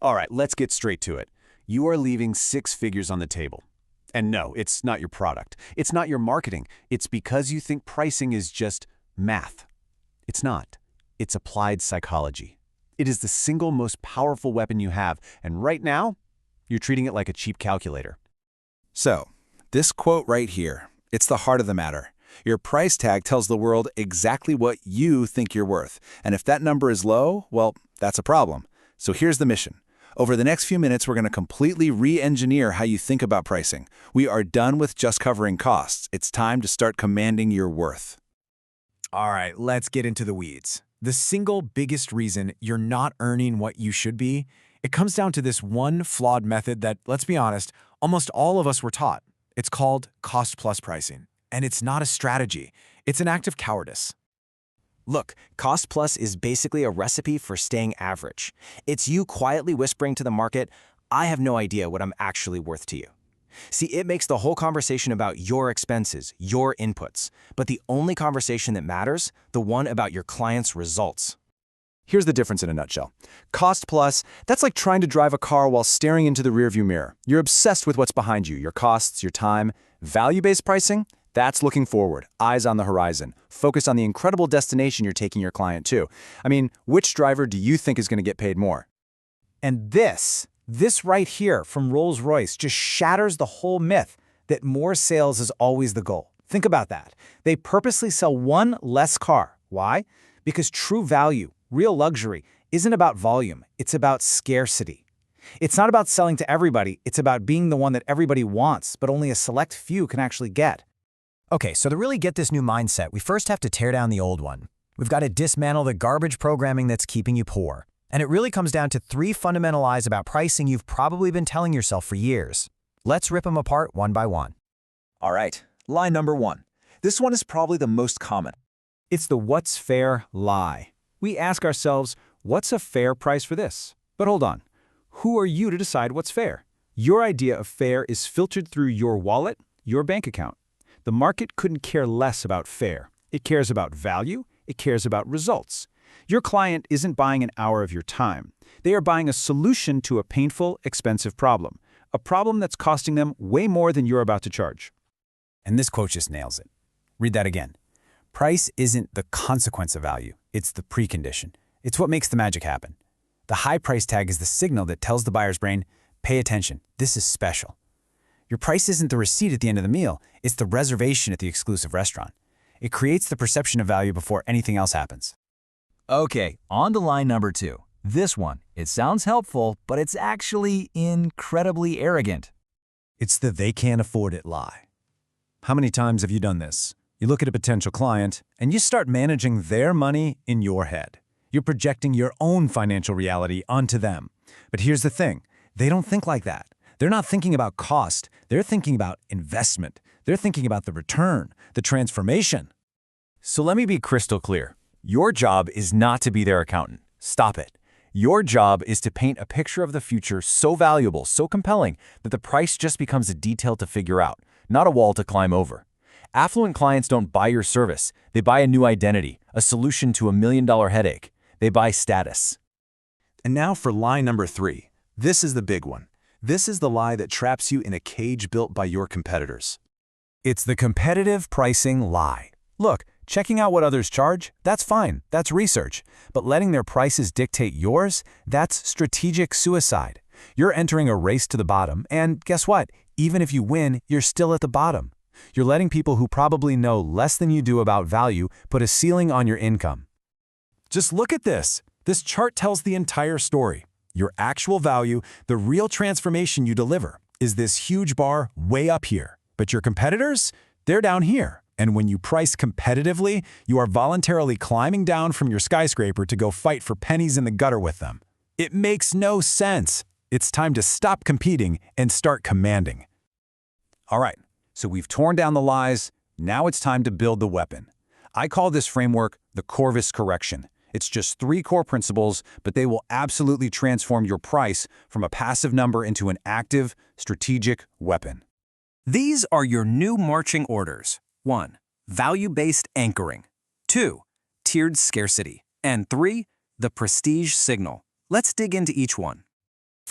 All right, let's get straight to it. You are leaving six figures on the table. And no, it's not your product. It's not your marketing. It's because you think pricing is just math. It's not. It's applied psychology. It is the single most powerful weapon you have, and right now, you're treating it like a cheap calculator. So, this quote right here, it's the heart of the matter. Your price tag tells the world exactly what you think you're worth. And if that number is low, well, that's a problem. So here's the mission. Over the next few minutes, we're going to completely re-engineer how you think about pricing. We are done with just covering costs. It's time to start commanding your worth. All right, let's get into the weeds. The single biggest reason you're not earning what you should be, it comes down to this one flawed method that, let's be honest, almost all of us were taught. It's called cost-plus pricing, and it's not a strategy. It's an act of cowardice. Look, cost plus is basically a recipe for staying average. It's you quietly whispering to the market, I have no idea what I'm actually worth to you. See, it makes the whole conversation about your expenses, your inputs, but the only conversation that matters, the one about your client's results. Here's the difference in a nutshell. Cost plus, that's like trying to drive a car while staring into the rearview mirror. You're obsessed with what's behind you, your costs, your time. Value-based pricing, that's looking forward, eyes on the horizon, focused on the incredible destination you're taking your client to. I mean, which driver do you think is going to get paid more? And this right here from Rolls-Royce just shatters the whole myth that more sales is always the goal. Think about that. They purposely sell one less car. Why? Because true value, real luxury, isn't about volume, it's about scarcity. It's not about selling to everybody, it's about being the one that everybody wants, but only a select few can actually get. Okay, so to really get this new mindset, we first have to tear down the old one. We've got to dismantle the garbage programming that's keeping you poor. And it really comes down to three fundamental lies about pricing you've probably been telling yourself for years. Let's rip them apart one by one. All right, lie number one. This one is probably the most common. It's the what's fair lie. We ask ourselves, what's a fair price for this? But hold on. Who are you to decide what's fair? Your idea of fair is filtered through your wallet, your bank account. The market couldn't care less about fair. It cares about value. It cares about results. Your client isn't buying an hour of your time. They are buying a solution to a painful, expensive problem, a problem that's costing them way more than you're about to charge. And this quote just nails it. Read that again. Price isn't the consequence of value. It's the precondition. It's what makes the magic happen. The high price tag is the signal that tells the buyer's brain, pay attention, this is special. Your price isn't the receipt at the end of the meal, it's the reservation at the exclusive restaurant. It creates the perception of value before anything else happens. Okay, on to line number two. This one, it sounds helpful, but it's actually incredibly arrogant. It's the they can't afford it lie. How many times have you done this? You look at a potential client and you start managing their money in your head. You're projecting your own financial reality onto them. But here's the thing, they don't think like that. They're not thinking about cost, they're thinking about investment. They're thinking about the return, the transformation. So let me be crystal clear. Your job is not to be their accountant. Stop it. Your job is to paint a picture of the future so valuable, so compelling, that the price just becomes a detail to figure out, not a wall to climb over. Affluent clients don't buy your service. They buy a new identity, a solution to $1 million headache. They buy status. And now for lie number three. This is the big one. This is the lie that traps you in a cage built by your competitors. It's the competitive pricing lie. Look, checking out what others charge, that's fine, that's research. But letting their prices dictate yours, that's strategic suicide. You're entering a race to the bottom, and guess what? Even if you win, you're still at the bottom. You're letting people who probably know less than you do about value put a ceiling on your income. Just look at this. This chart tells the entire story. Your actual value, the real transformation you deliver, is this huge bar way up here. But your competitors, they're down here. And when you price competitively, you are voluntarily climbing down from your skyscraper to go fight for pennies in the gutter with them. It makes no sense. It's time to stop competing and start commanding. All right, so we've torn down the lies. Now it's time to build the weapon. I call this framework the Corvus correction. It's just 3 core principles, but they will absolutely transform your price from a passive number into an active, strategic weapon. These are your new marching orders. 1. Value-based anchoring. 2. Tiered scarcity. And 3. The prestige signal. Let's dig into each one.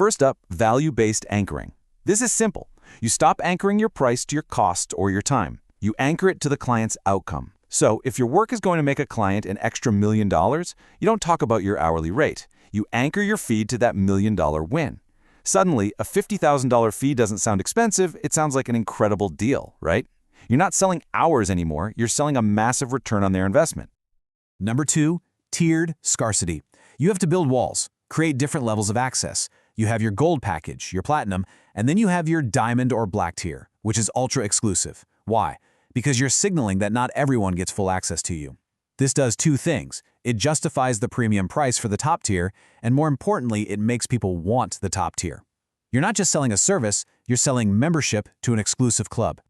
First up, value-based anchoring. This is simple. You stop anchoring your price to your cost or your time. You anchor it to the client's outcome. So if your work is going to make a client an extra $1 million, you don't talk about your hourly rate. You anchor your fee to that $1 million win. Suddenly, a $50,000 fee doesn't sound expensive, it sounds like an incredible deal, right? You're not selling hours anymore, you're selling a massive return on their investment. Number 2, tiered scarcity. You have to build walls, create different levels of access. You have your gold package, your platinum, and then you have your diamond or black tier, which is ultra exclusive. Why? Because you're signaling that not everyone gets full access to you. This does two things. It justifies the premium price for the top tier, and more importantly, it makes people want the top tier. You're not just selling a service, you're selling membership to an exclusive club.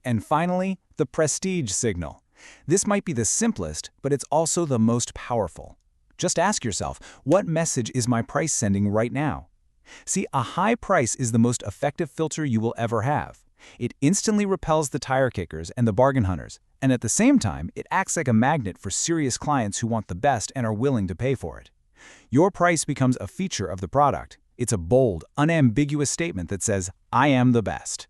And finally, the prestige signal. This might be the simplest, but it's also the most powerful. Just ask yourself, what message is my price sending right now? See, a high price is the most effective filter you will ever have. It instantly repels the tire kickers and the bargain hunters, and at the same time, it acts like a magnet for serious clients who want the best and are willing to pay for it. Your price becomes a feature of the product. It's a bold, unambiguous statement that says, I am the best.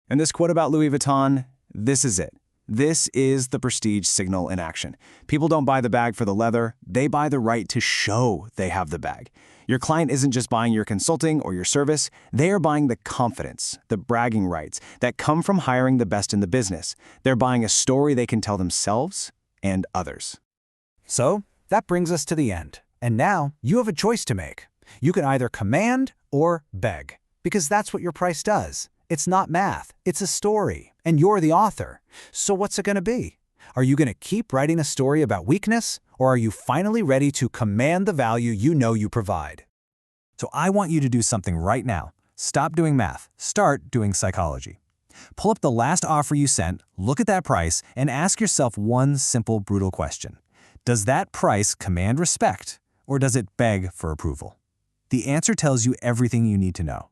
And this quote about Louis Vuitton, this is it. This is the prestige signal in action. People don't buy the bag for the leather, they buy the right to show they have the bag. Your client isn't just buying your consulting or your service, they are buying the confidence, the bragging rights that come from hiring the best in the business. They're buying a story they can tell themselves and others. So, that brings us to the end. And now, you have a choice to make. You can either command or beg, because that's what your price does. It's not math, it's a story, and you're the author. So what's it going to be? Are you going to keep writing a story about weakness, or are you finally ready to command the value you know you provide? So I want you to do something right now. Stop doing math, start doing psychology. Pull up the last offer you sent, look at that price, and ask yourself one simple, brutal question. Does that price command respect, or does it beg for approval? The answer tells you everything you need to know.